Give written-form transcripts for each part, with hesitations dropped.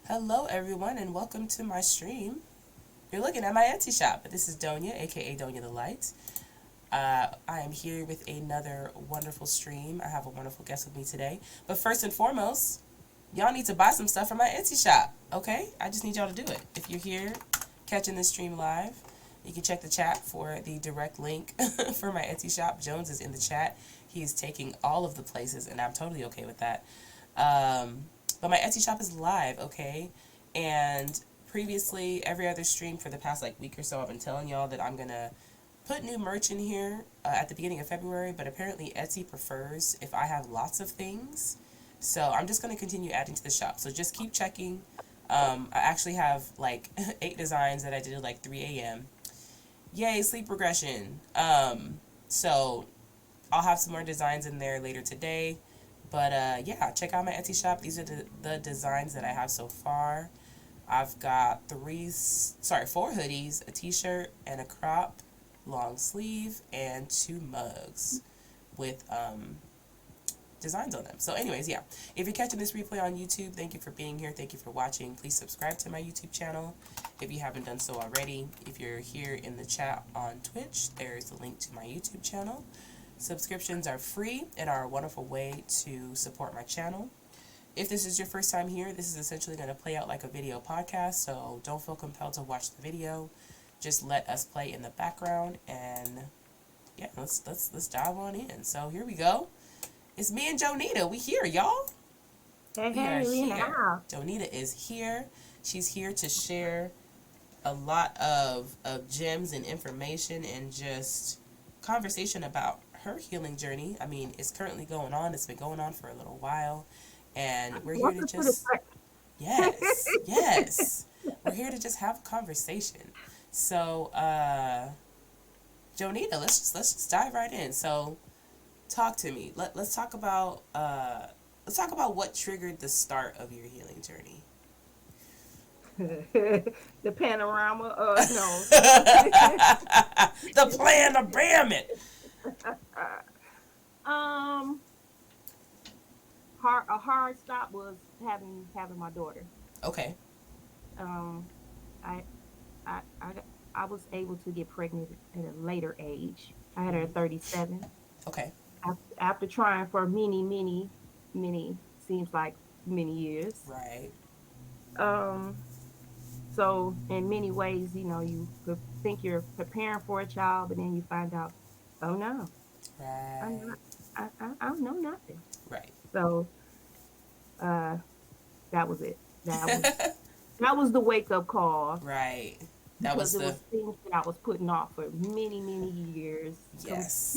Hello, everyone, and welcome to my stream. You're looking at my Etsy shop, but this is Doña, aka Doña the Light. I am here with another wonderful stream. I have a wonderful guest with me today. But first and foremost, y'all need to buy some stuff from my Etsy shop, okay? I just need y'all to do it. If you're here catching this stream live, you can check the chat for the direct link for my Etsy shop. Jones is in the chat. He is taking all of the places, and I'm totally okay with that. But my Etsy shop is live, okay? And previously, every other stream for the past week or so, I've been telling y'all that I'm gonna put new merch in here at the beginning of February, but apparently Etsy prefers if I have lots of things. So I'm just gonna continue adding to the shop. So just keep checking. I actually have 8 designs that I did at 3 a.m. Yay, sleep regression. So I'll have some more designs in there later today. But yeah, check out my Etsy shop. These are the designs that I have so far. I've got 4 hoodies, a t-shirt, and a crop, long sleeve, and 2 mugs with designs on them. So anyways, yeah. If you're catching this replay on YouTube, thank you for being here. Thank you for watching. Please subscribe to my YouTube channel if you haven't done so already. If you're here in the chat on Twitch, there's the link to my YouTube channel. Subscriptions are free and are a wonderful way to support my channel. If this is your first time here, this is essentially going to play out like a video podcast, so don't feel compelled to watch the video. Just let us play in the background, and yeah, let's dive on in. So here we go. It's me and Jonita. We here, y'all. Hey, We are we here. Jonita is here. She's here to share a lot of gems and information and just conversation about her healing journey. I mean, it's currently going on. It's been going on for a little while, and we're here to just yes, we're here to just have a conversation. So, Jonita, let's just dive right in. So, talk to me. Let's talk about what triggered the start of your healing journey. the panorama. No. The plan to bam it. um, a hard stop was having my daughter. Okay. Um, I I I I was able to get pregnant at a later age. I had her at 37. Okay. After trying for many seems like many years. Right. Um, so in many ways, you could think you're preparing for a child, but then you find out, oh no, I'm Right. not. I don't know nothing. Right. So uh, that was it. That was the wake up call Right. That because was it the was things that I was putting off for many years. yes.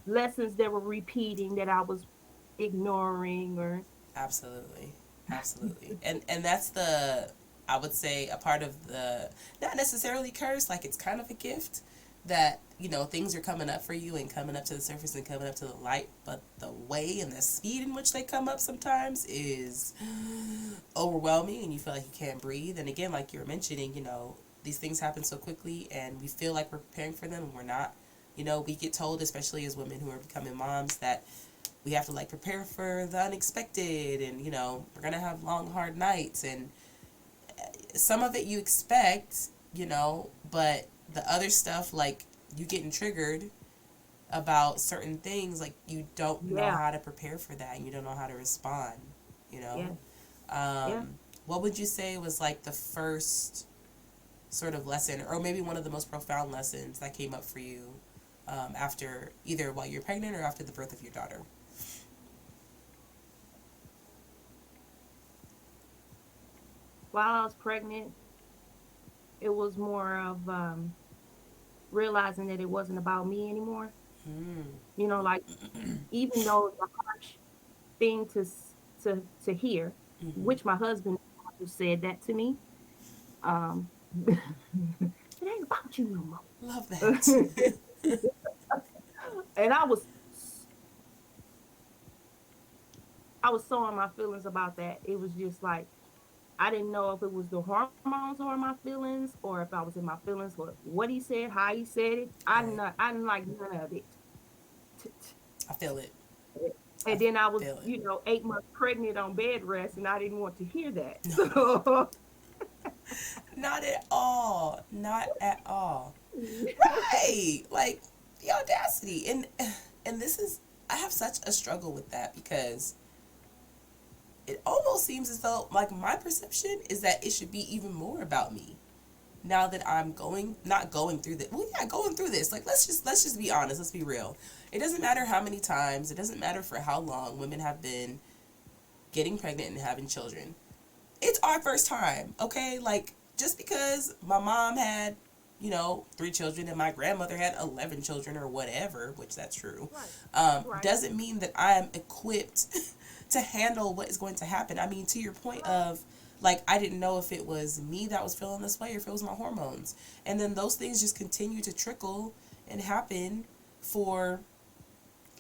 Lessons that were repeating that I was ignoring or Absolutely. Absolutely. And that's I would say a part of the not necessarily curse, it's kind of a gift that, things are coming up for you and coming up to the surface and coming up to the light, but the way and the speed in which they come up sometimes is overwhelming and you feel like you can't breathe. And again, like you were mentioning, these things happen so quickly and we feel like we're preparing for them and we're not. We get told, especially as women who are becoming moms, that we have to prepare for the unexpected and we're gonna have long hard nights and some of it you expect, but the other stuff you getting triggered about certain things, you don't know yeah, how to prepare for that and you don't know how to respond, you know. yeah, yeah. What would you say was the first sort of lesson or maybe one of the most profound lessons that came up for you after either while you're pregnant or after the birth of your daughter? While I was pregnant, it was more of realizing that it wasn't about me anymore. Mm. Like even though it's a harsh thing to hear, Mm-hmm. which my husband said that to me. Um, it ain't about you no Love more. that. And I was so in my feelings about that. It was just like I didn't know if it was the hormones or my feelings, or if I was in my feelings, or what he said, how he said it. Right. I didn't like none of it. I feel it. I And then I was, feel it. 8 months pregnant on bed rest, and I didn't want to hear that. No, So, not at all. Not at all. Right. Like the audacity. And this is, I have such a struggle with that because it almost seems as though like my perception is that it should be even more about me. Now that I'm not going through this. Well, yeah, going through this. Like let's just be honest. Let's be real. It doesn't matter how many times. It doesn't matter for how long women have been getting pregnant and having children. It's our first time, okay? Like just because my mom had, 3 children and my grandmother had 11 children or whatever, which that's true, right, right, doesn't mean that I am equipped to handle what is going to happen. I mean, to your point of like I didn't know if it was me that was feeling this way or if it was my hormones, and then those things just continue to trickle and happen for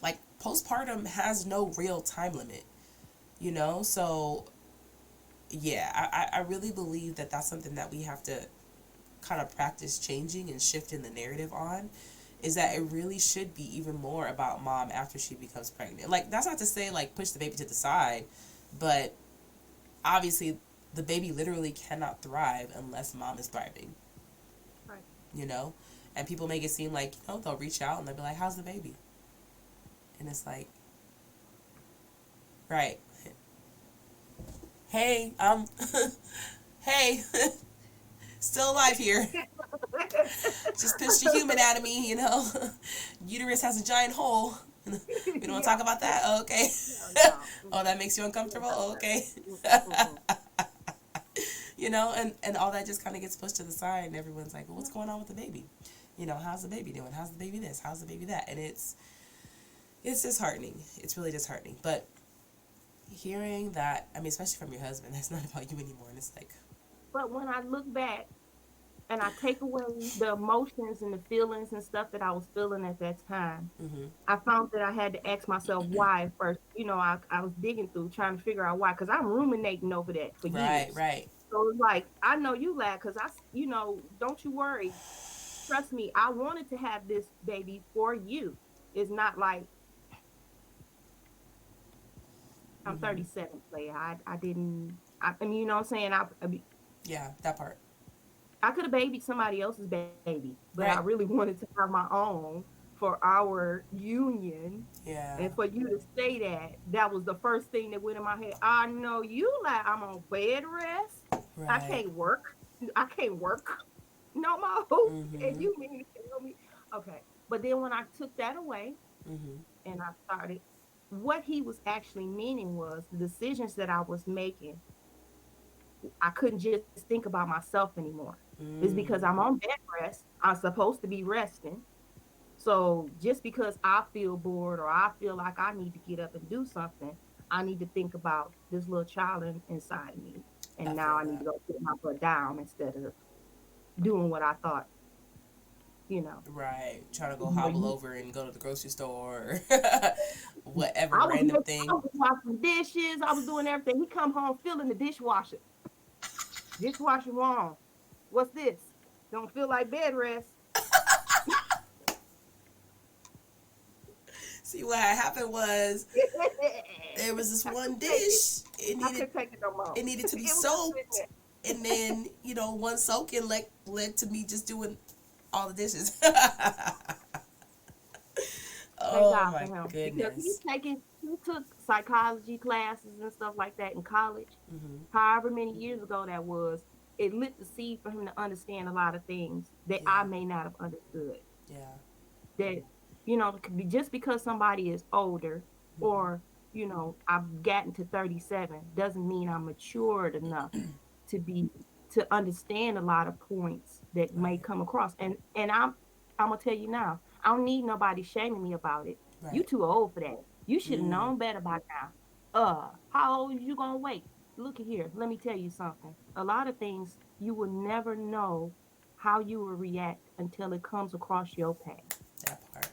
like postpartum has no real time limit, so yeah, I really believe that that's something that we have to kind of practice changing and shifting the narrative on, is that it really should be even more about mom after she becomes pregnant. Like that's not to say like push the baby to the side, but obviously the baby literally cannot thrive unless mom is thriving, right. you know? And people make it seem like, they'll reach out and they'll be like, how's the baby? And it's like, right. Hey, hey, still alive here. Just pitched a human out of me, Uterus has a giant hole. We don't want to Yeah. talk about that? Oh, okay. No, no. Oh, that makes you uncomfortable? Oh, okay. Mm-mm. And all that just kind of gets pushed to the side, and everyone's like, well, what's going on with the baby? How's the baby doing? How's the baby this? How's the baby that? And it's disheartening. It's really disheartening. But hearing that, I mean, especially from your husband, that's not about you anymore. And it's like, But when I look back and I take away the emotions and the feelings and stuff that I was feeling at that time, mm-hmm. I found that I had to ask myself why first. I was digging through trying to figure out why, because I'm ruminating over that for Right, years. right. So it's like, I know you laugh because don't you worry. Trust me, I wanted to have this baby for you. It's not like I'm Mm-hmm. 37, player. I didn't, I mean, you know what I'm saying? Yeah, that part. I could have babied somebody else's baby, but I Right. really wanted to have my own for our union. Yeah. And for you to say that was the first thing that went in my head. I know you like I'm on bed rest. I Right. can't work. I can't work no more. And Mm-hmm. you mean to tell me? Okay. But then when I took that away Mm-hmm. and I started, what he was actually meaning was the decisions that I was making, I couldn't just think about myself anymore. It's because I'm Mm. on bed rest. I'm supposed to be resting. So just because I feel bored or I feel like I need to get up and do something, I need to think about this little child inside me. I And now feel I need to that. go put my butt down instead of doing what I thought, you know. Right. Trying to go You know, hobble you, over and go to the grocery store or whatever I was random making, I thing. was washing dishes. I was doing everything. He come home filling the dishwasher. Dishwasher wrong. What's this? Don't feel like bed rest. See, what had happened was there was this I one couldn't take it. dish. It I needed couldn't take it no more. it needed to be It was just sitting soaked, there. and then one soaking led to me just doing all the dishes. Thank Oh God for my him because goodness. he took psychology classes and stuff like that in college. Hmm. However many years ago that was, it lit the seed for him to understand a lot of things that I Yeah. may not have understood. Yeah. That just because somebody is older Hmm. or I've gotten to 37 doesn't mean I'm matured enough to be to understand a lot of points that may Right. come across. And I'm gonna tell you now, I don't need nobody shaming me about it. You Right. too old for that. You should have Mm. known better by now. How old is you gonna wait? Look at here. Let me tell you something. A lot of things you will never know how you will react until it comes across your path. That part.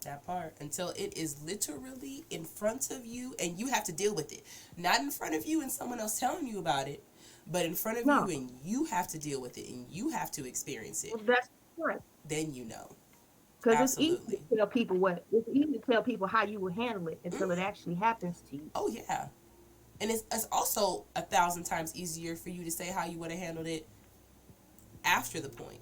That part. Until it is literally in front of you and you have to deal with it. Not in front of you and someone else telling you about it, but in front of you No, and you have to deal with it and you have to experience it. that's right. Then you know. Because it's easy to Absolutely. tell people what it's easy to tell people how you will handle it until it Hmm. actually happens to you. Oh yeah, and it's also 1,000 times easier for you to say how you would have handled it after the point.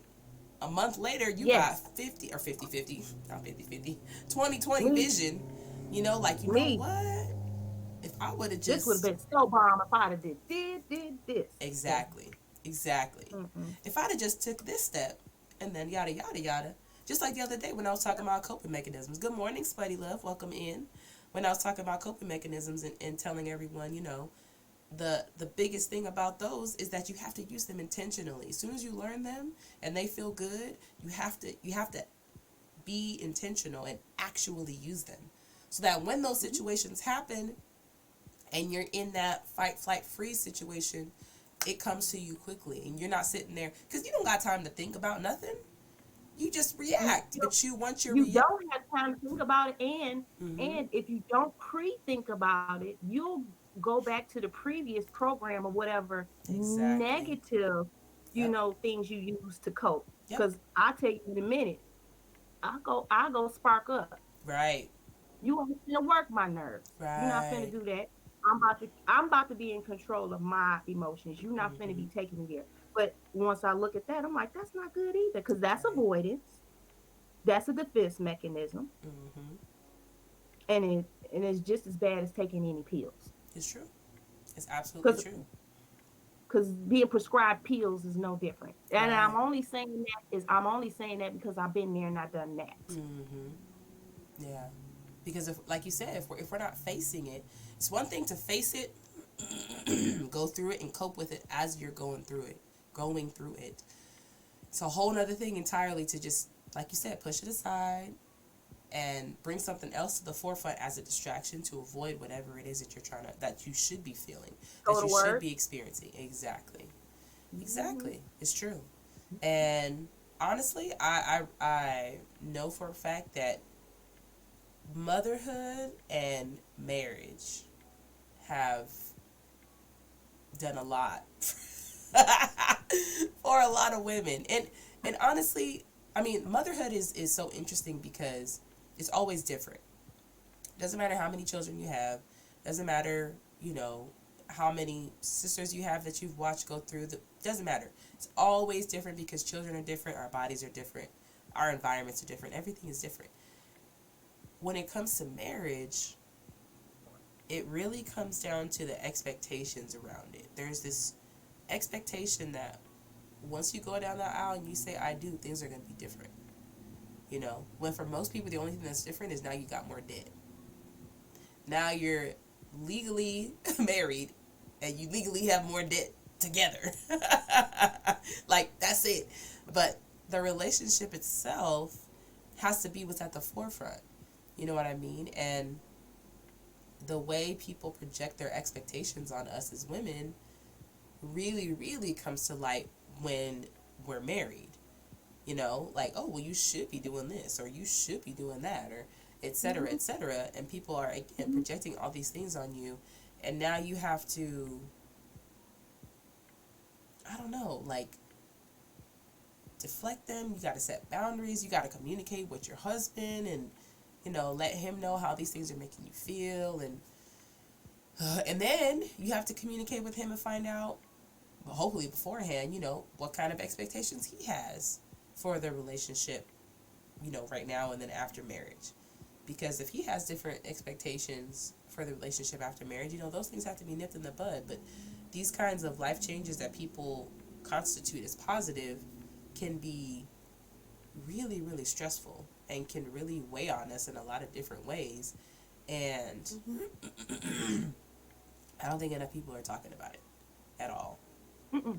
A month later, you got Yes, 50 or 50-50, not 50-50, 20-20 me, vision. You know, like, you know me. what? If I would have This would have just, been so bomb if I'd have did this. Yeah. exactly, exactly. Mm-mm. If I'd have just took this step and then yada, yada, yada. Just like the other day when I was talking about coping mechanisms. Good morning, Spuddy Love. Welcome in. When I was talking about coping mechanisms and telling everyone, the biggest thing about those is that you have to use them intentionally. As soon as you learn them and they feel good, you have to be intentional and actually use them, so that when those Mhm. situations happen and you're in that fight, flight, freeze situation, it comes to you quickly, and you're not sitting there because you don't got time to think about nothing. You just You react, don't but you want your you don't have time to think about it, Mm-hmm. and if you don't pre-think about it, you'll go back to the previous program or whatever Exactly. negative, Yep. things you use to cope. Yep. Because I'll tell you in a minute, I go spark up. Right. You ain't finna work my nerves. You're not finna Right. do that. I'm about to be in control of my emotions. You're not finna Mm-hmm. be taking me there. But once I look at that, I'm like, that's not good either, because that's Right. avoidance. That's a defense mechanism, Mm-hmm. and it's just as bad as taking any pills. It's true. It's absolutely Because true. being prescribed pills is no different. And Right. I'm only saying that because I've been there and I've done that. Mm-hmm. Yeah. Because if, like you said, if we're not facing it, it's one thing to face it, go through it, and cope with it as you're going through it. It's a whole nother thing entirely to just, like you said, push it aside and bring something else to the forefront as a distraction to avoid whatever it is that that you should be feeling, Go that to you should work. be experiencing. Exactly. Hmm. Exactly. It's true. And honestly, I know for a fact that motherhood and marriage have done a lot for a lot of women. And honestly, I mean, motherhood is so interesting because it's always different. Doesn't matter how many children you have. Doesn't matter, how many sisters you have that you've watched go through. Doesn't matter. It's always different because children are different. Our bodies are different. Our environments are different. Everything is different. When it comes to marriage, it really comes down to the expectations around it. There's this expectation that once you go down the aisle and you say I do, things are going to be different. When for most people the only thing that's different is now you got more debt. Now you're legally married and you legally have more debt together. Like, that's it. But the relationship itself has to be what's at the forefront. You know what I mean? And the way people project their expectations on us as women really, really comes to light when we're married. Like, oh, well, you should be doing this or you should be doing that, or et cetera, Hmm. et cetera. And people are, again, Hmm. projecting all these things on you. And now you have to, I don't know, like, deflect them. You got to set boundaries. You got to communicate with your husband and, let him know how these things are making you feel. And then you have to communicate with him and find out, well, hopefully beforehand, what kind of expectations he has for the relationship, right now and then after marriage. Because if he has different expectations for the relationship after marriage, those things have to be nipped in the bud. But these kinds of life changes that people constitute as positive can be really, really stressful and can really weigh on us in a lot of different ways. And Hmm. I don't think enough people are talking about it at all. Mm-mm.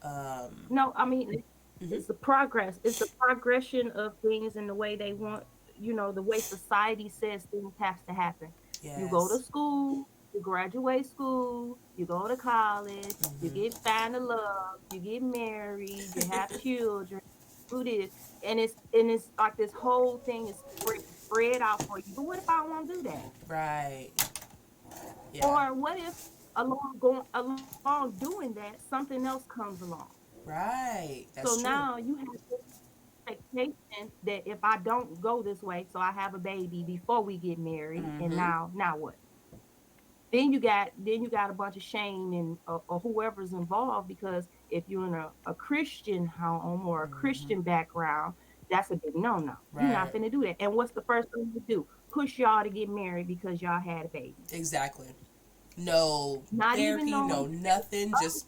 Um, No, I mean mhm. it's the progress. It's the progression of things and the way they want, the way society says things has to happen. You go to Yes. school, you graduate school, you go to college, you Hmm. get find a love, you get married, you have children, do this, and it's like this whole thing is spread out for you. But what if I won't do that? Right. Yeah. Or what if along doing that, something else comes along? Right. So That's true. now you have expectations expectation that if I don't go this way, so I have a baby before we get married, and Mm-hmm. now what? Then you got a bunch of shame and or whoever's involved, because if you're in a Christian home or a Mm-hmm. Christian background, that's a big no. You're not Right. finna do that. And what's the first thing you do? Push y'all to get married because y'all had a baby. Exactly. No Not even therapy, no knowing nothing. Just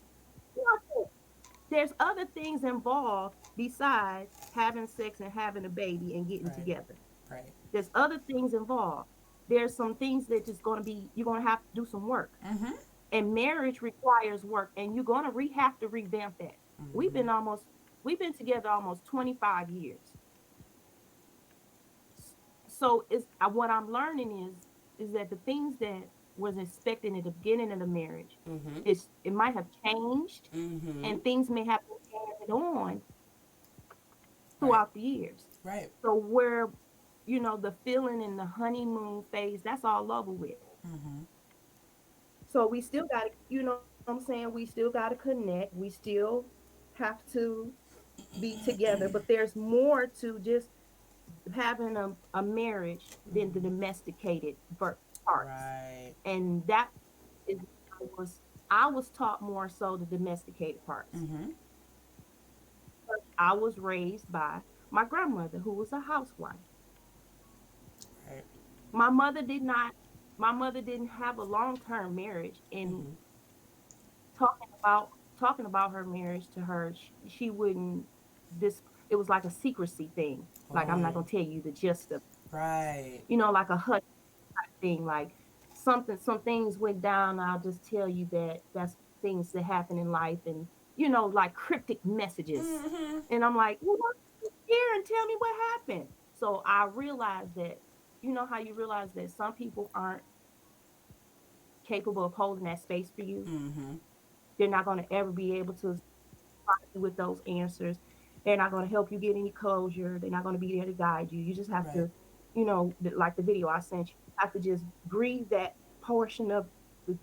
there's other things involved besides having sex and having a baby and getting right, together. right. There's other things involved. There's some things that just going to be, you're going to have to do some work. Mm-hmm. And marriage requires work, and you're going to have to revamp that. We've Mm-hmm. been almost, we've been together almost 25 years. So it's what I'm learning is that the things that was expected at the beginning of the marriage, Mm-hmm. it might have changed, Mm-hmm. and things may have been added on Right. throughout the years. Right. So where, the feeling in the honeymoon phase, that's all over with. Mm-hmm. So we still got to, what I'm saying, we still got to connect. We still have to be together, but there's more to just having a marriage than the Mm-hmm. domesticated parts. Right. And that is, I was taught more so the domesticated parts. Mm-hmm. I was raised by my grandmother, who was a housewife. Right. My mother did not. My mother didn't have a long-term marriage, and Mm-hmm. talking about her marriage to her, she wouldn't. This It was like a secrecy thing. Like, I'm not Oh. gonna tell you the gist of, Right. like a hush thing. Like, some things went down. I'll just tell you that that's things that happen in life, and like cryptic messages. Mm-hmm. And I'm like, well, here and tell me what happened. So I realized that, how you realize that some people aren't capable of holding that space for you. Mm-hmm. They're not going to ever be able to provide you with those answers. They're not going to help you get any closure. They're not going to be there to guide you. You just have Right. to, like the video I sent you, have to just grieve that portion of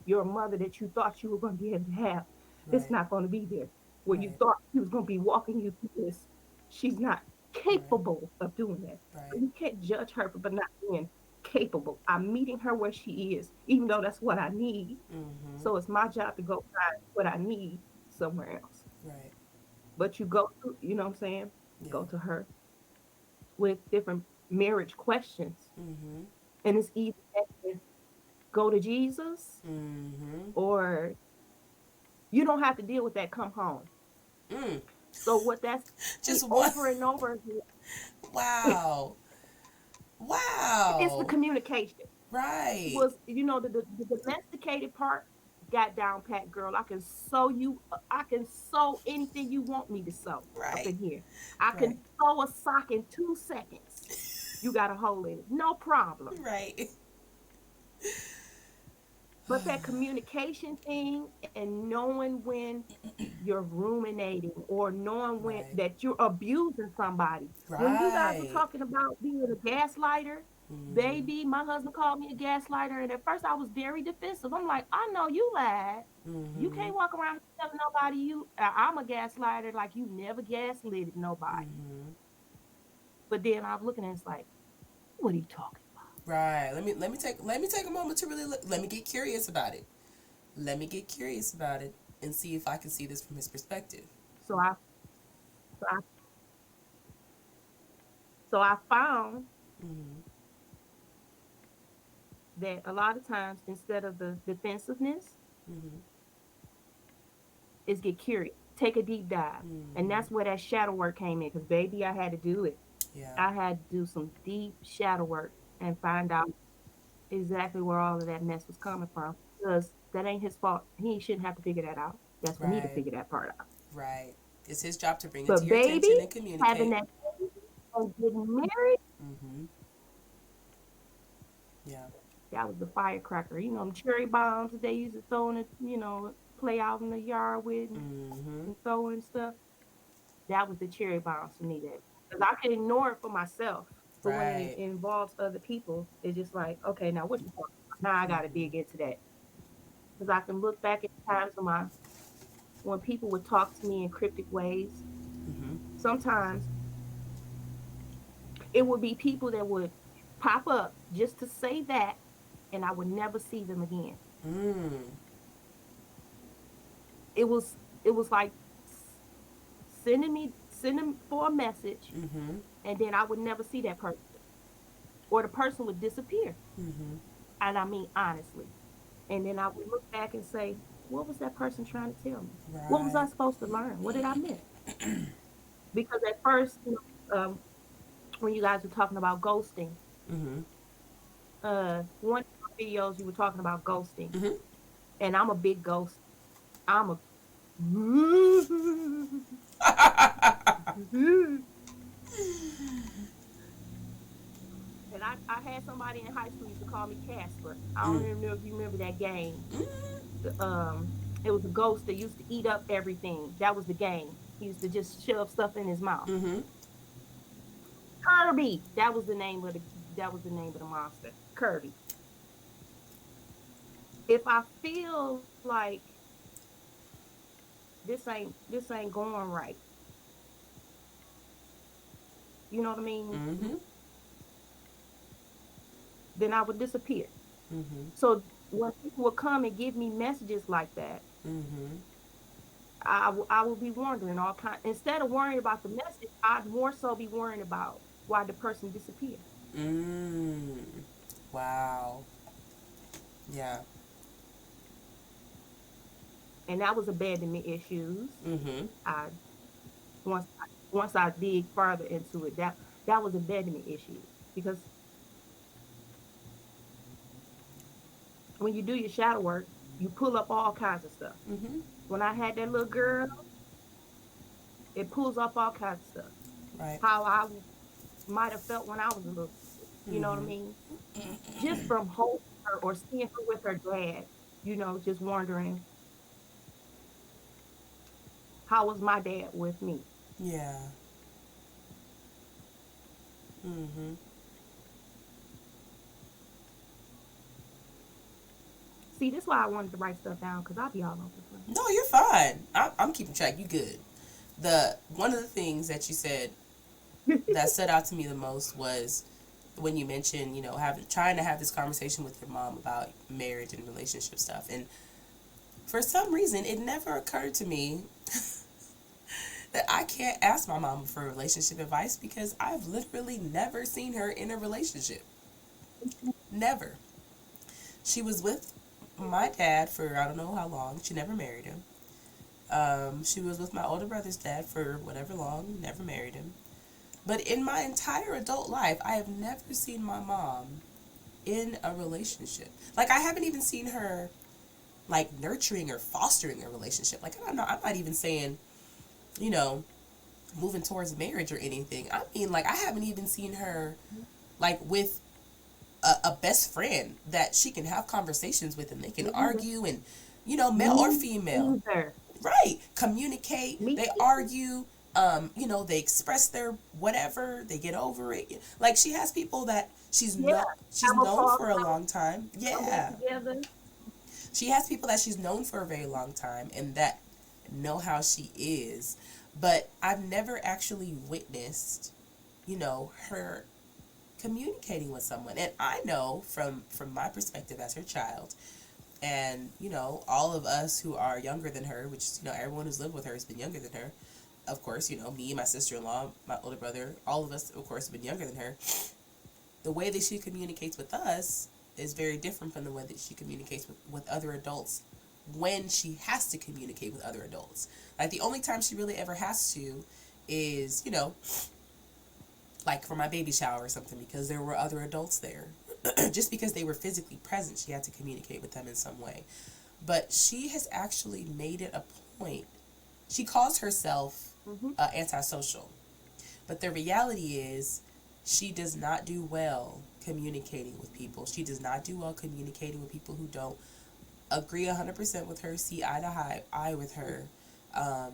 your mother that you thought you were going to be able to have. It's Right. not going to be there. Where you Right. thought she was going to be walking you through this, she's not Right. capable of doing that. So Right. you can't judge her for not being capable. I'm meeting her where she is, even though that's what I need. Mm-hmm. So it's my job to go find what I need somewhere else. Right. But you go to, what I'm saying? Yeah. Go to her with different marriage questions. Mm-hmm. And it's either go to Jesus, Mm-hmm. or you don't have to deal with that, come home. Mm. So what that's Just one. over and over again, Wow. it's the Wow. communication. Right. Was, the domesticated part got down pat, girl. I can sew anything you want me to sew up Right. in here. I can Right. sew a sock in 2 seconds. You got a hole in it, no problem. Right. But that communication thing, and knowing when you're ruminating, or knowing when Right. that you're abusing somebody. When you guys were Right. talking about being a gaslighter, Mm-hmm. baby, my husband called me a gaslighter, and at first I was very defensive. I'm like, I know you lied. You Mm-hmm. can't walk around telling nobody I'm a gaslighter, like you never gaslit nobody. Mm-hmm. But then I'm looking at it, it's like, what are you talking about? Right. Let me take a moment to really let me get curious about it. Let me get curious about it and see if I can see this from his perspective. So I, so I, so I found Mm-hmm. that a lot of times, instead of the defensiveness, Mm-hmm. is get curious, take a deep dive. And Mm-hmm. that's where that shadow work came in, because baby, I had to do it. Yeah. I had to do some deep shadow work and find out exactly where all of that mess was coming from, because that ain't his fault. He shouldn't have to figure that out. That's for me to Right. figure that part out. Right. It's his job to bring it to But your baby, attention and having communicate. that baby and getting married, Mm-hmm. Yeah. that was the firecracker. Them cherry bombs that they used to throw in the, play out in the yard with, Mm-hmm. and throwing stuff. That was the cherry bombs for me. That, because I can ignore it for myself, but when it Right. involves other people, it's just like, okay, now what you talking about? Now I got to Mm-hmm. dig into that, because I can look back at times when people would talk to me in cryptic ways. Mm-hmm. Sometimes it would be people that would pop up just to say that, and I would never see them again. Mm. It was like sending for a message, Mm-hmm. and then I would never see that person, or the person would disappear. Mm-hmm. And I mean, honestly. And then I would look back and say, what was that person trying to tell me? What was I Right. supposed to learn? What did I miss? Because at first, when you guys were talking about ghosting, Mm-hmm. one of the videos you were talking about ghosting, Mm-hmm. and I'm a big ghost. I'm a and I had somebody in high school used to call me Casper. I don't Mm. even know if you remember that game. Mm. It was a ghost that used to eat up everything. That was the game. He used to just shove stuff in his mouth. Mm-hmm. Kirby. That was the name of the monster. Kirby. If I feel like this ain't going right, you know what I mean? Mm-hmm. Then I would disappear. Mm-hmm. So when people would come and give me messages like that, Mm-hmm. I will be wondering all kind. Instead of worrying about the message, I'd more so be worrying about why the person disappeared. Mm. Wow. Yeah. And that was abandonment issues. Mm-hmm. I once I dig further into it, that was abandonment issues because when you do your shadow work, you pull up all kinds of stuff. Mm-hmm. When I had that little girl, it pulls up all kinds of stuff. Right. How I might have felt when I was a little kid. You know what I Mm-hmm. mean? Just from holding her or seeing her with her dad, just wondering how was my dad with me. Yeah. Mm-hmm. See, this is why I wanted to write stuff down because I'll be all over the place. No, you're fine. I'm keeping track. You good. The one of the things that you said that stood out to me the most was when you mentioned, having trying to have this conversation with your mom about marriage and relationship stuff. And for some reason, it never occurred to me that I can't ask my mom for relationship advice because I've literally never seen her in a relationship. Never. She was with my dad for I don't know how long. She never married him. She was with my older brother's dad for whatever long, never married him. But in my entire adult life, I have never seen my mom in a relationship. Like, I haven't even seen her, like, nurturing or fostering a relationship. Like, I don't know, I'm not even saying, you know, moving towards marriage or anything. I mean, like, I haven't even seen her, like, with a best friend that she can have conversations with and they can Me either. argue and, male or Me female. either. Right. Communicate. Me They either. argue. They express their whatever. They get over it. Like she has people that Yeah. she's Have a known false for a long time. come back Yeah. together. She has people that she's known for a very long time and that know how she is. But I've never actually witnessed, her communicating with someone. And I know from my perspective as her child and all of us who are younger than her, which everyone who's lived with her has been younger than her, of course, me, my sister-in-law, my older brother, all of us of course have been younger than her. The way that she communicates with us is very different from the way that she communicates with other adults when she has to communicate with other adults. Like the only time she really ever has to is like for my baby shower or something because there were other adults there. Just because they were physically present, she had to communicate with them in some way. But she has actually made it a point. She calls herself Hmm. antisocial. But the reality is, she does not do well communicating with people. She does not do well communicating with people who don't agree 100% with her, see eye to eye with her. Um,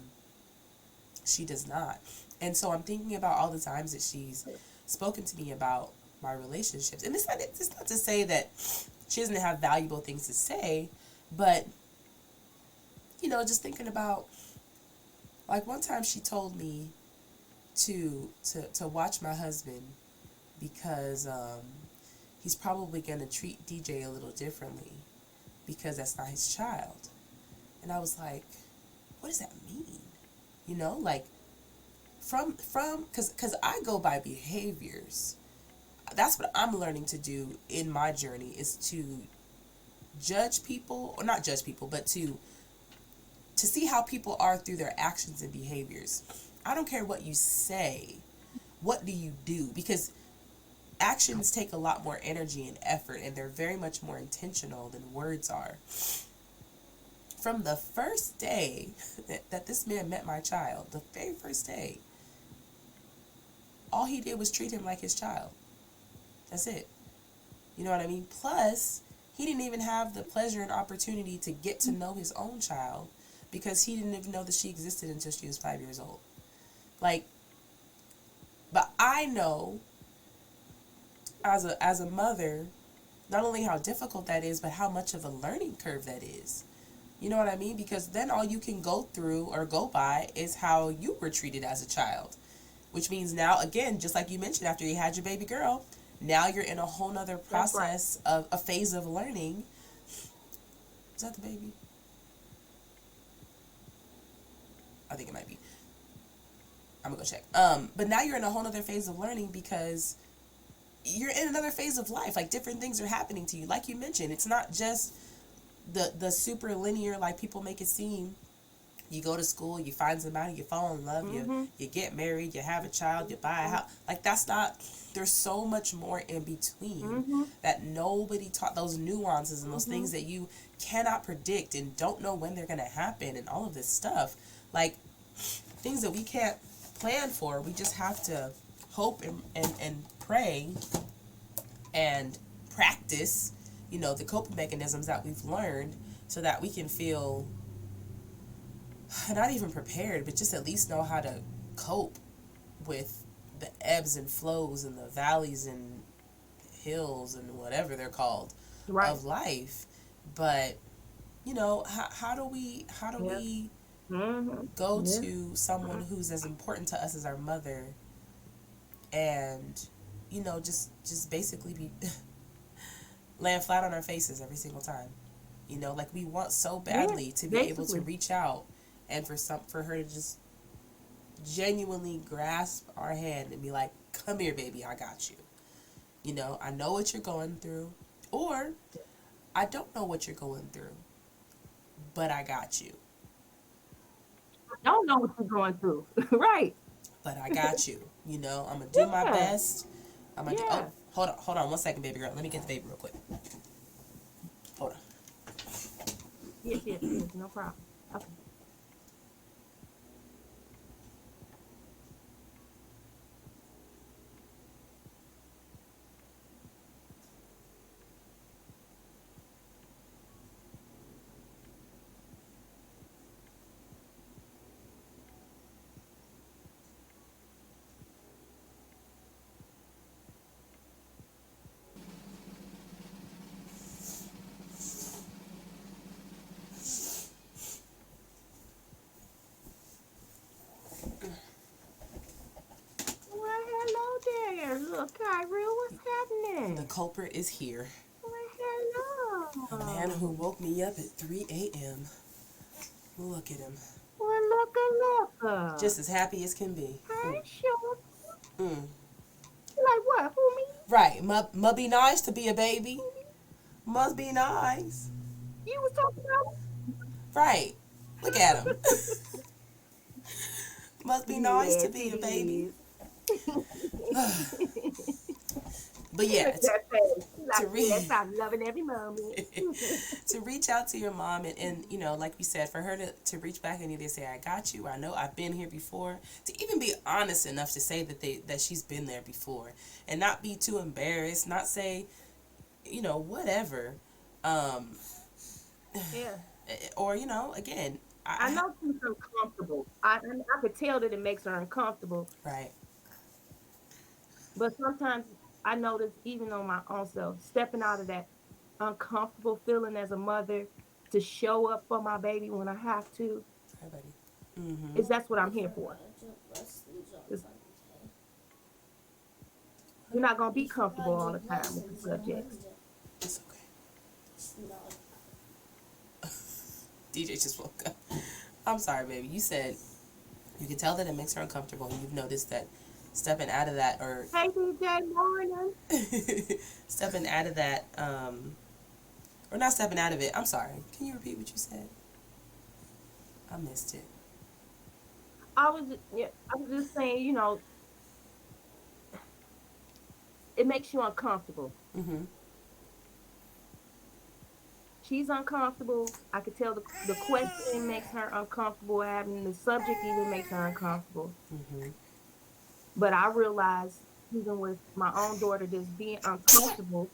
she does not. And so I'm thinking about all the times that she's spoken to me about my relationships. And it's not to say that she doesn't have valuable things to say, but, just thinking about, like one time she told me to watch my husband because he's probably going to treat DJ a little differently because that's not his child. And I was like, what does that mean? You know, like from because I go by behaviors. That's what I'm learning to do in my journey, is to judge people, or not judge people, but to see how people are through their actions and behaviors. I don't care what you say. What do you do? Because actions take a lot more energy and effort, and they're very much more intentional than words are. From the first day that this man met my child, the very first day, all he did was treat him like his child. That's it. You know what I mean? Plus, he didn't even have the pleasure and opportunity to get to know his own child because he didn't even know that she existed until she was 5 years old. Like, but I know as a mother, not only how difficult that is, but how much of a learning curve that is. You know what I mean? Because then all you can go through or go by is how you were treated as a child. Which means now, again, just like you mentioned, after you had your baby girl, now you're in a whole nother process of a phase of learning. Is that the baby? I think it might be. I'm gonna go check. But now you're in a whole nother phase of learning because you're in another phase of life. Like, different things are happening to you. Like you mentioned, it's not just the super linear, like people make it seem. You go to school, you find somebody, you fall in love, you get married, you have a child, you buy a house. Like, that's not, there's so much more in between that nobody taught, those nuances and those things that you cannot predict and don't know when they're going to happen and all of this stuff. Like, things that we can't plan for. We just have to hope and pray and practice, you know, the coping mechanisms that we've learned so that we can feel not even prepared, but just at least know how to cope with the ebbs and flows and the valleys and hills and whatever they're called of life. But, you know, how do we go to someone who's as important to us as our mother and, you know, just basically be laying flat on our faces every single time? You know, like, we want so badly to be able to reach out and for her to just genuinely grasp our hand and be like, come here, baby, I got you. You know, I know what you're going through. Or, I don't know what you're going through, but I got you. I don't know what you're going through. Right. But I got you. You know, I'm going to do my best. I'm going to do, oh, hold on 1 second, baby girl. Let me get the baby real quick. Hold on. Yes, no problem. Okay. Well, hello there. Look, Kyrie, what's happening? The culprit is here. Well, hello. A man who woke me up at 3 a.m. Look at him. Well, look. Just as happy as can be. Hey, sure. Mm. Like what? Who, me? Right. Must be nice to be a baby. Must be nice. You was talking about? Right. Look at him. Must be nice to be a baby. But yeah, I'm loving every moment. To reach out to your mom and you know, like we said, for her to reach back and either say, I got you, I know I've been here before, to even be honest enough to say that she's been there before and not be too embarrassed, not say, you know, whatever. Or, you know, again, I know she's uncomfortable. I could tell that it makes her uncomfortable. Right. But sometimes I notice, even on my own self, stepping out of that uncomfortable feeling as a mother to show up for my baby when I have to. Hi, buddy. Mm-hmm. Is that's what I'm here for. You're not gonna be comfortable all the time with the subjects. It's okay. DJ just woke up. I'm sorry, baby. You said you can tell that it makes her uncomfortable, and you've noticed that stepping out of that, or Hey DJ, morning. stepping out of that, or not stepping out of it. I'm sorry. Can you repeat what you said? I missed it. Yeah, I was just saying, it makes you uncomfortable. Mm-hmm. She's uncomfortable. I could tell the questioning makes her uncomfortable. Having the subject even makes her uncomfortable. Mm-hmm. But I realized, even with my own daughter just being uncomfortable,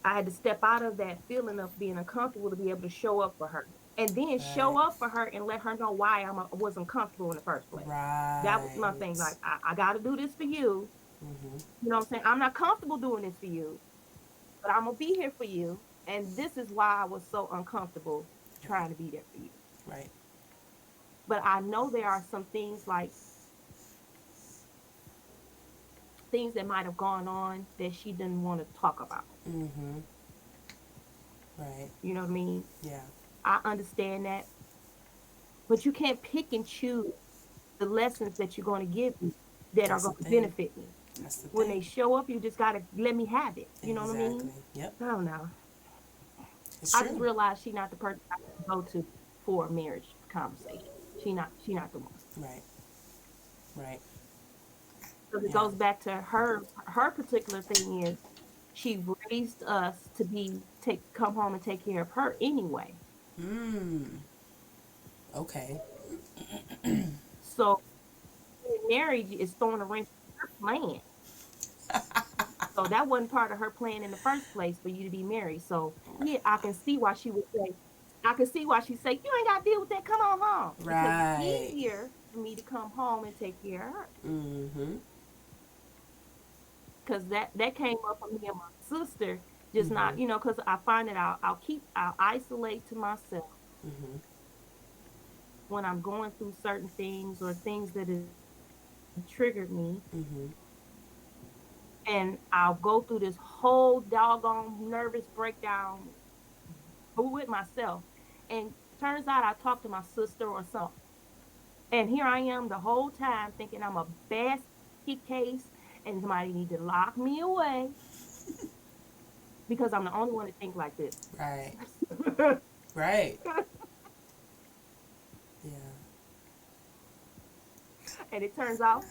I had to step out of that feeling of being uncomfortable to be able to show up for her. And then show Right. up for her and let her know why I wasn't comfortable in the first place. That was my thing. Right. Like, I got to do this for you. Mm-hmm. You know what I'm saying? I'm not comfortable doing this for you, but I'm going to be here for you. And this is why I was so uncomfortable trying to be there for you. Right. But I know there are some things, like things that might have gone on that she didn't want to talk about. Mm-hmm. Right. You know what I mean? Yeah. I understand that. But you can't pick and choose the lessons that you're going to give me that are That's going the to thing. benefit me. That's the When they thing. show up, you just got to let me have it. You know what I Exactly. mean? Yep. I don't know. It's I just true. realized she's not the person I can go to for a marriage conversation. She not the one. Right. Right. Because it Yeah. goes back to her particular thing is she raised us to be take come home and take care of her anyway. Hmm. Okay. So marriage is throwing a wrench in her plan. So that wasn't part of her plan in the first place for you to be married. So yeah, I can see why she would say, I can see why she say, you ain't gotta deal with that. Come on home. Because it's Right. easier for me to come home and take care of her. Mm-hmm. Because that came up for me and my sister, just Mm-hmm. not, because I find that I'll isolate to myself Mm-hmm. when I'm going through certain things or things that have triggered me. Mm-hmm. And I'll go through this whole doggone nervous breakdown with myself. And turns out I talked to my sister or something. And here I am the whole time thinking I'm a basket case and somebody need to lock me away because I'm the only one that think like this. Right. Right. Yeah. And it turns out,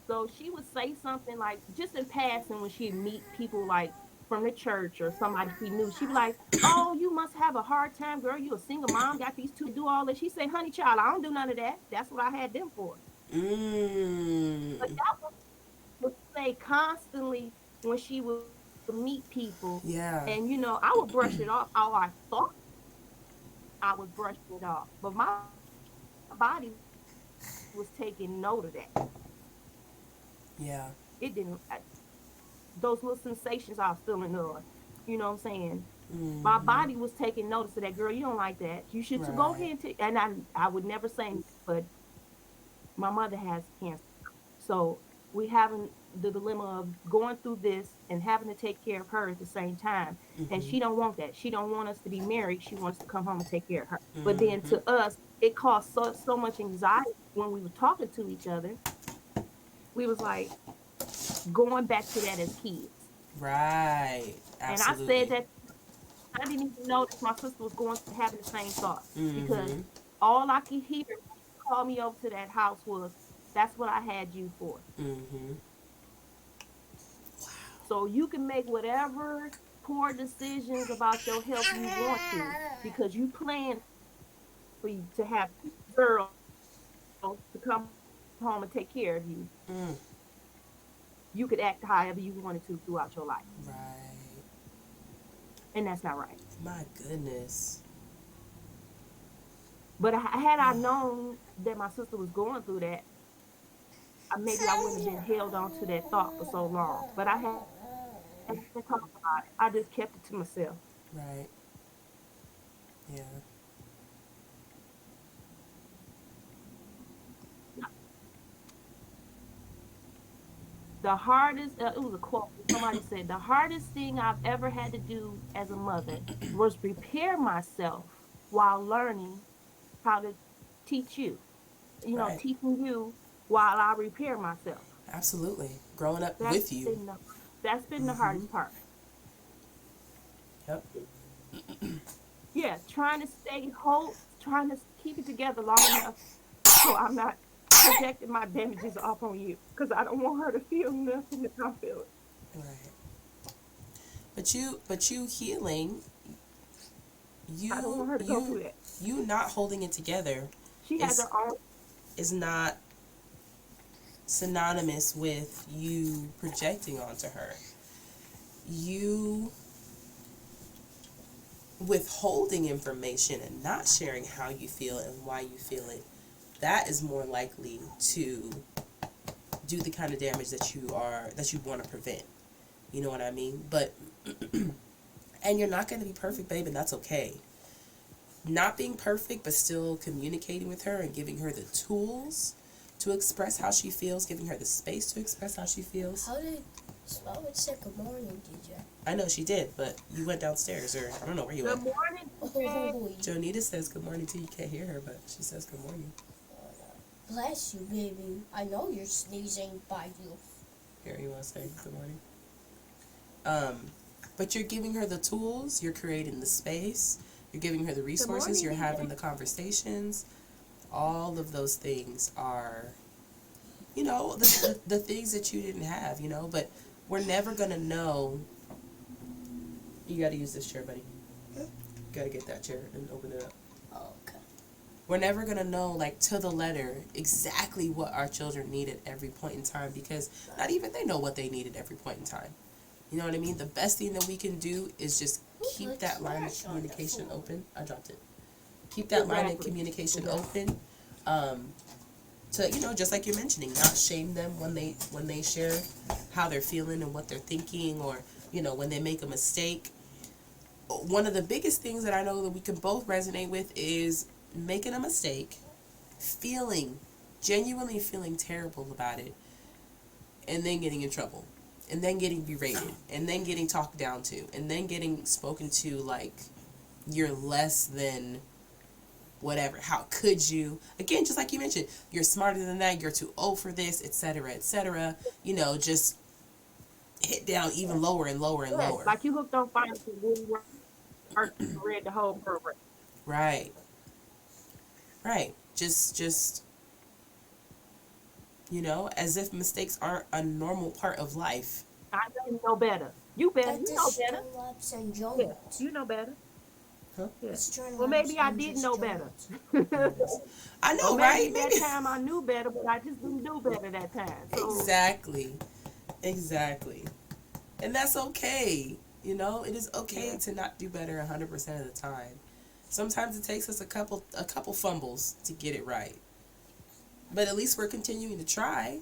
so she would say something like, just in passing, when she'd meet people like from the church or somebody she knew, she'd be like, oh, you must have a hard time, girl. You a single mom, got these two do all that. She said, honey child, I don't do none of that. That's what I had them for. But Mm. that would say constantly when she would meet people. Yeah. And I would brush it off how I thought I was brushing it off. But my body was taking note of that. Yeah. It didn't, those little sensations I was feeling, you know what I'm saying? My Mm-hmm. body was taking notice of that. Girl, you don't like that. You should go Right. ahead and take. And I would never say, but my mother has cancer, so we having the dilemma of going through this and having to take care of her at the same time. And Mm-hmm. she don't want that. She don't want us to be married. She wants to come home and take care of her. But then Mm-hmm. to us, it caused so much anxiety when we were talking to each other. We was like going back to that as kids. Right. And I said Absolutely. that I didn't even notice my sister was going having the same thoughts because Mm-hmm. all I could hear when she called me over to that house was, "That's what I had you for." Mm-hmm. So you can make whatever poor decisions about your health you want to, because you plan for you to have two girls to come home and take care of you. Mm. You could act however you wanted to throughout your life, Right. and that's not right. My goodness. But had I known that my sister was going through that, maybe I wouldn't have been held on to that thought for so long. But I hadn't talked about it. I just kept it to myself. Right. Yeah. the hardest, it was a quote. Somebody said, the hardest thing I've ever had to do as a mother was prepare myself while learning how to teach you, Right. teaching you while I repair myself. Absolutely. Growing up That's with you. been the, that's been the Mm-hmm. hardest part. Yep. Yeah, trying to stay whole, trying to keep it together long enough so I'm not projecting my damages off on you because I don't want her to feel nothing that I'm feeling. Right. But you healing, I don't you want her to go you through that. you not holding it together She has is her own. is not synonymous with you projecting onto her. You withholding information and not sharing how you feel and why you feel it, that is more likely to do the kind of damage that you want to prevent. You know what I mean? But and you're not going to be perfect, babe, and that's okay. Not being perfect, but still communicating with her and giving her the tools to express how she feels, giving her the space to express how she feels. How did Spotlight say good morning, DJ? I know she did, but you went downstairs, or I don't know where you Good went. morning. Oh, Jonita says good morning too. You can't hear her, but she says good morning. bless you, baby. I know you're sneezing by you. Here, you want to say good morning? But you're giving her the tools, you're creating the space, you're giving her the resources, morning, you're having DJ. the conversations. All of those things are, the things that you didn't have, but we're never going to know. You got to use this chair, buddy. Hmm? Got to get that chair and open it up. Oh, okay. We're never going to know, like, to the letter, exactly what our children need at every point in time, because not even they know what they need at every point in time. You know what I mean? The best thing that we can do is just keep that line of communication open. I dropped it. Keep that line of communication open. To, just like you're mentioning, not shame them when they share how they're feeling and what they're thinking, or, when they make a mistake. One of the biggest things that I know that we can both resonate with is making a mistake, genuinely feeling terrible about it, and then getting in trouble, and then getting berated, and then getting talked down to, and then getting spoken to like you're less than whatever. How could you? Again, just like you mentioned, you're smarter than that, you're too old for this, etc., etc. Just hit down even lower and lower and Yes, lower. like you hooked on finance and really read the whole program. Right. Right. Just as if mistakes aren't a normal part of life. I know you know better. You better. That You know is better. Streamlabs and Yeah, Jones. you know better. Huh? Yeah. It's Well, maybe Streamlabs I and did just know better. Jones. I Or know, right? maybe that Maybe. time I knew better, but I just didn't do better that time. So Exactly. Exactly. And that's okay. It is okay yeah. to not do better 100% of the time. Sometimes it takes us a couple fumbles to get it right. But at least we're continuing to try.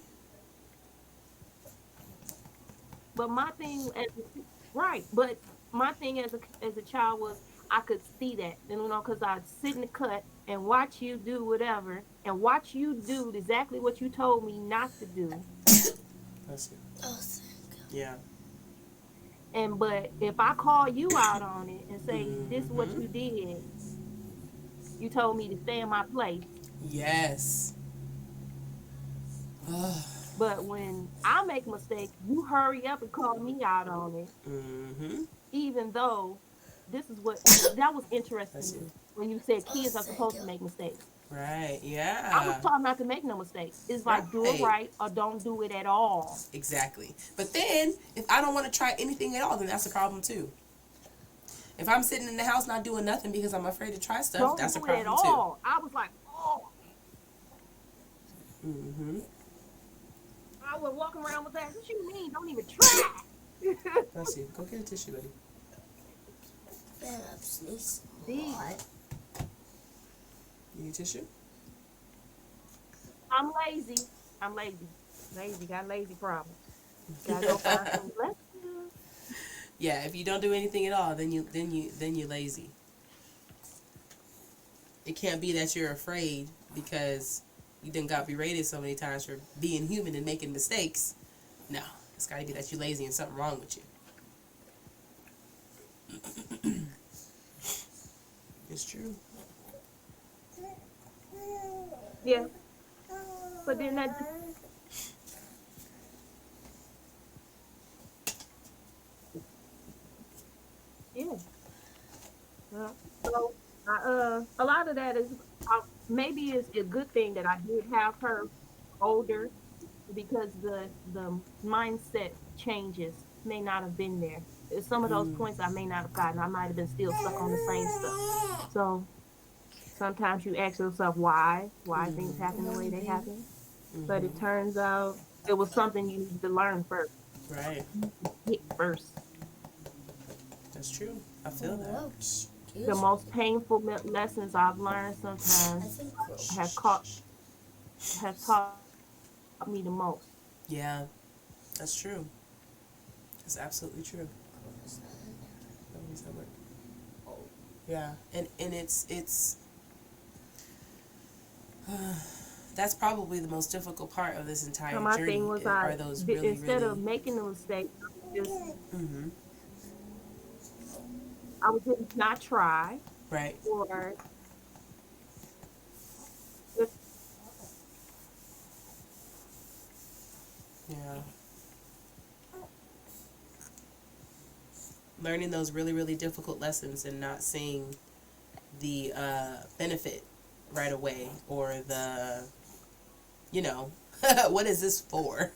But my thing as right, but my thing as a child was I could see that, because I'd sit in the cut and watch you do whatever, and watch you do exactly what you told me not to do. That's it. Oh, thank God. Yeah. And but if I call you out on it and say this is what Mm-hmm. you did, you told me to stay in my place. Yes. But when I make a mistake, you hurry up and call me out on it, Mm-hmm. even though this is what that was interesting That's to it. me when you said Oh, kids are thank supposed you. to make mistakes. Right. I was Yeah. taught not to make no mistakes. It's like do it Right. right or don't do it at all. Exactly. But then, if I don't want to try anything at all, then that's a problem too. If I'm sitting in the house not doing nothing because I'm afraid to try stuff, Don't that's a do it at problem too. all. I was like, oh, Mm-hmm. I was walking around with that. What you mean? Don't even try. Let's see. Go get a tissue, buddy. Man, I'm sneezing a See, lot. You need tissue? I'm lazy. I'm lazy. Lazy. Got lazy problems. Gotta go find some lessons. Yeah. If you don't do anything at all, then you lazy. It can't be that you're afraid because you done got berated so many times for being human and making mistakes. No, It's got to be that you're lazy and something wrong with you. It's true. Yeah. But then that. Yeah. So, a lot of that is maybe it's a good thing that I did have her older because the mindset changes may not have been there. Some of those points I may not have gotten. I might have been still stuck on the same stuff. So sometimes you ask yourself why things happen the way they happen. But it turns out it was something you needed to learn first. Right. Hit first. That's true. I feel that. The most painful lessons I've learned sometimes have taught me the most. Yeah, that's true. That's absolutely true. Yeah, and it's that's probably the most difficult part of this entire So my journey. thing was Are those really, instead really... of making the mistake, Mm-hmm. I would just not try. Right. Or just, Yeah. Learning those really, really difficult lessons and not seeing the benefit right away, or the, what is this for?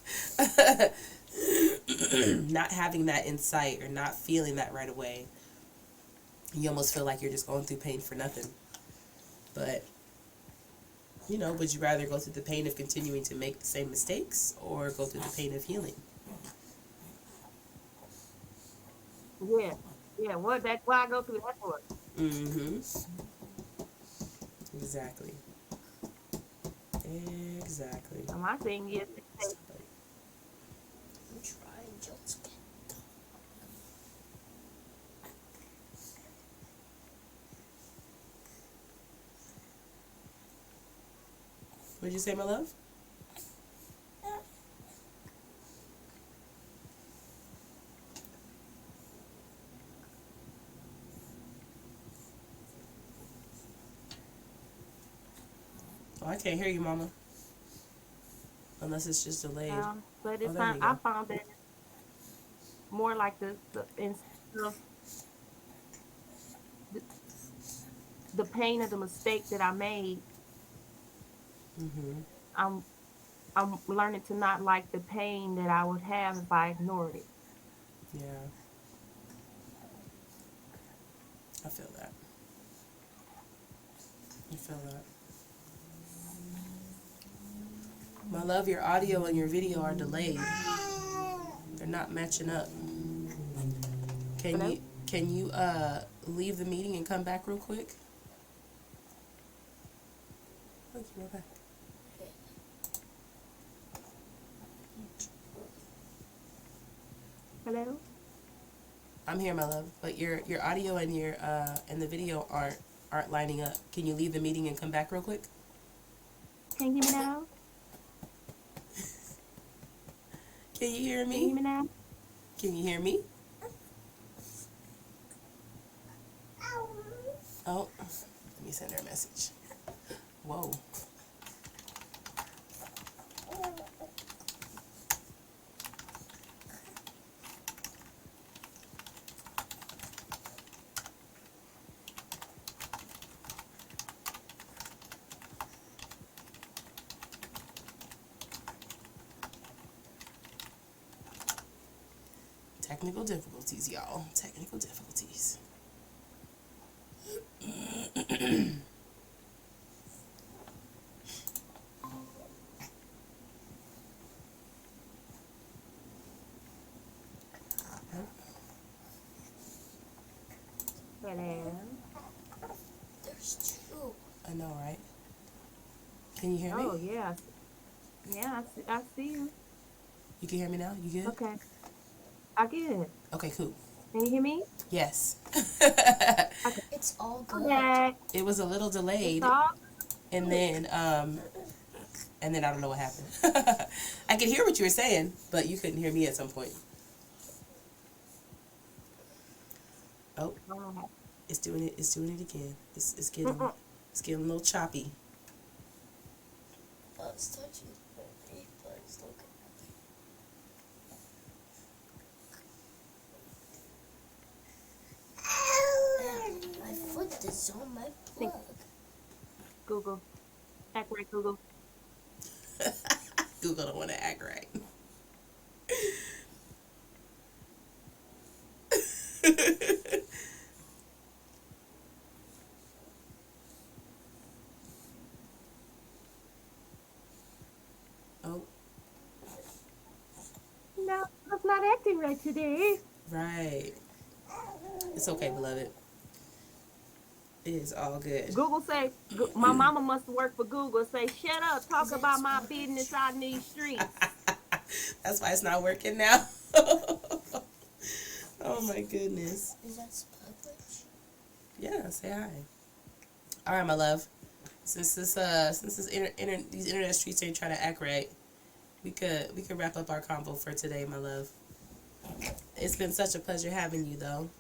Not having that insight or not feeling that right away. You almost feel like you're just going through pain for nothing. But, would you rather go through the pain of continuing to make the same mistakes or go through the pain of healing? yeah. What? That's why I go through that for. Mm-hmm. Exactly. So my thing is, What'd you say, my love? Oh, I can't hear you, Mama. Unless it's just delayed. but it's there you go. I found that more like instead of the pain of the mistake that I made, I'm learning to not like the pain that I would have if I ignored it. Yeah. I feel that. I feel that. My love, your audio and your video are delayed. They're not matching up. Can you leave the meeting and come back real quick? Thank you, okay. Hello? I'm here, my love, but your audio and your and the video aren't lining up. Can you leave the meeting and come back real quick? Can you hear me now? Can you hear me? Can you hear me now? Can you hear me? Oh, let me send her a message. Whoa. Technical difficulties, y'all. Technical difficulties. Hello? There's two. I know, right? Can you hear me? Oh, yeah. Yeah, I see you. You can hear me now? You good? Okay. I get it. Okay, cool. Can you hear me? Yes. Okay. It's all good. Okay. It was a little delayed. It's all And then And then I don't know what happened. I could hear what you were saying, but you couldn't hear me at some point. Oh, it's doing it. It's doing it again. It's getting a little choppy. Oh, it's touching me, but it's looking at me. My foot is on my plug. Google. Act right, Google. Google don't want to act right. Oh. No, I was not acting right today. Right. It's okay, beloved. It is all good. Google say, my mama must work for Google. Say, shut up, talk about my business out in these streets. That's why it's not working now. Oh my goodness. Is that Spudwitch? Yeah, say hi. All right, my love. Since these internet streets ain't trying to act right, we could wrap up our convo for today, my love. It's been such a pleasure having you, though.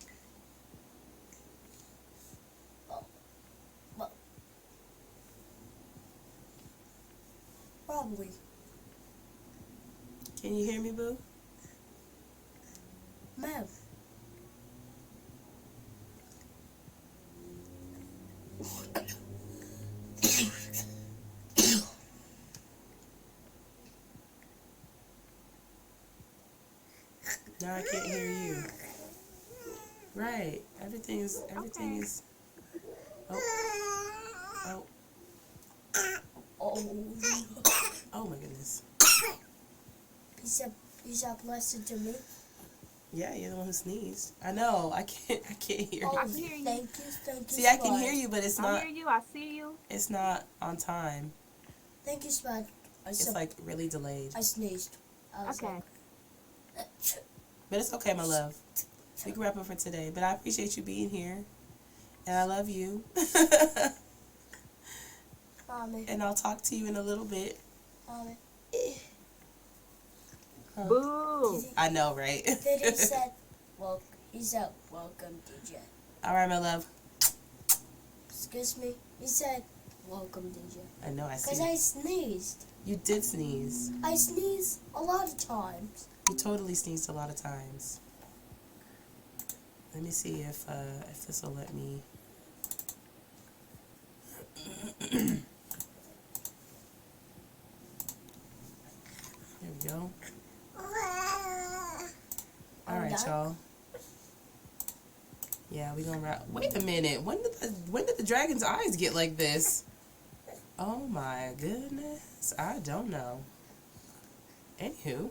Probably. Can you hear me, boo? Ma'am. No, I can't hear you. Right. Everything is. Oh. Oh. Oh. Oh my goodness. You said blessed to me. Yeah, you're the one who sneezed. I know. I can't hear Oh, you. I can hear you. thank you. See, I can hear you, but it's I not. hear you. I see you. It's not on time. Thank you, Spud. It's like really delayed. I sneezed. I was Okay. But it's okay, my love. We can wrap up for today. But I appreciate you being here. And I love you. Mommy. And I'll talk to you in a little bit. Mommy. Huh. Boo. I know, right? Then he said, welcome, DJ. All right, my love. Excuse me. He said, welcome, DJ. I know, I Because see. I sneezed. You did sneeze. I sneeze a lot of times. You totally sneezed a lot of times. Let me see if this will let me. There we go. All right, y'all. Yeah, we gonna wrap. Wait a minute. When did the dragon's eyes get like this? Oh my goodness. I don't know. Anywho,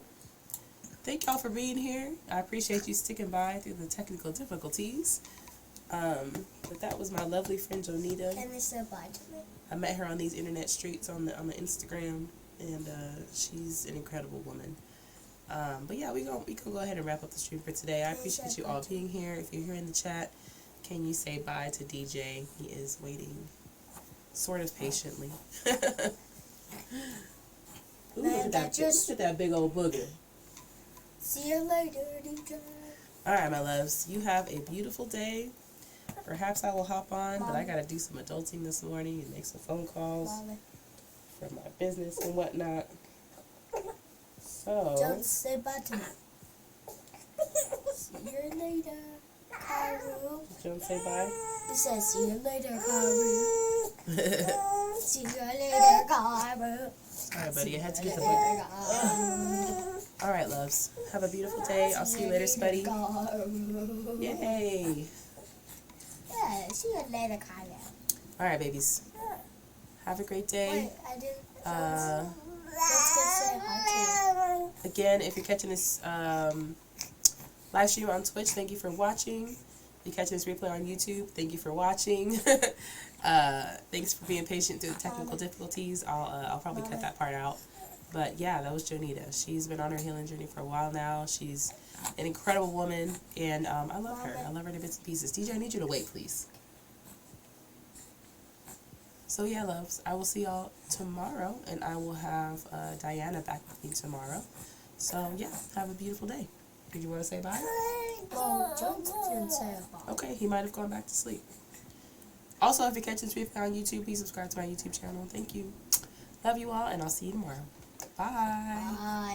thank y'all for being here. I appreciate you sticking by through the technical difficulties. But that was my lovely friend Jonita. Can they say bye to me? I met her on these internet streets on the Instagram, and she's an incredible woman. But yeah, we can go ahead and wrap up the stream for today. I appreciate you all being here. If you're here in the chat, can you say bye to DJ? He is waiting, sort of patiently. Ooh, look at that big old booger. See you later, DJ. All right, my loves. You have a beautiful day. Perhaps I will hop on, but I gotta do some adulting this morning and make some phone calls for my business and whatnot. So. Don't say bye to me. See you later, Karu. Don't say bye. He says, see you later, Karu. See you later, Karu. All right, buddy. I had to get the book. All right, loves. Have a beautiful day. I'll see you later, Spuddy. Yay. Yeah, see you later, Karu. All right, babies. Have a great day. Wait, I didn't. Let's go say hi to. Again, if you're catching this live stream on Twitch, thank you for watching. If you're catching this replay on YouTube, thank you for watching. Thanks for being patient through the technical difficulties. I'll probably cut that part out. But yeah, that was Jonita. She's been on her healing journey for a while now. She's an incredible woman, and I love her. I love her to bits and pieces. DJ, I need you to wait, please. So yeah, loves, I will see y'all tomorrow, and I will have Diana back with me tomorrow. So yeah, have a beautiful day. Did you want to say bye? Well, Jonita didn't say a bye. Okay, he might have gone back to sleep. Also, if you're catching me on YouTube, please subscribe to my YouTube channel. Thank you. Love you all, and I'll see you tomorrow. Bye. Bye.